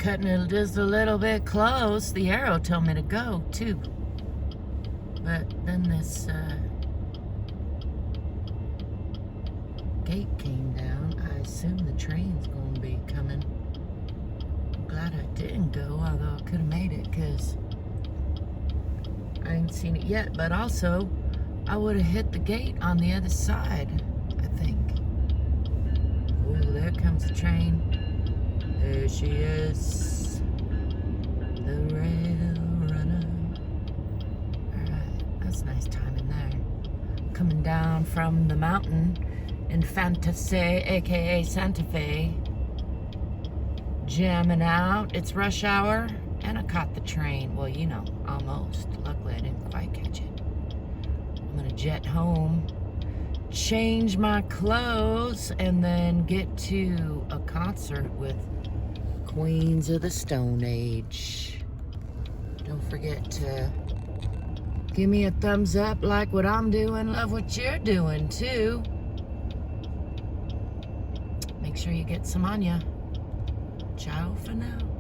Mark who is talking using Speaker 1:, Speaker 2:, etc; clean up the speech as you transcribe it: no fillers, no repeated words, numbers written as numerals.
Speaker 1: cutting it just a little bit close. The arrow told me to go too. But then this gate came down. I assume the train's going to be coming. I'm glad I didn't go, although I could have made it because I ain't seen it yet. But also, I would have hit the gate on the other side, I think. Oh, there comes the train. There she is. The rail runner. Alright, that's nice timing there. Coming down from the mountain in Fantasy, aka Santa Fe. Jamming out. It's rush hour, and I caught the train. Well, you know, almost. Luckily, I didn't quite catch it. I'm gonna jet home, change my clothes, and then get to a concert with Queens of the Stone Age. Don't forget to give me a thumbs up, like what I'm doing, love what you're doing too. Make sure you get some on ya. Ciao for now.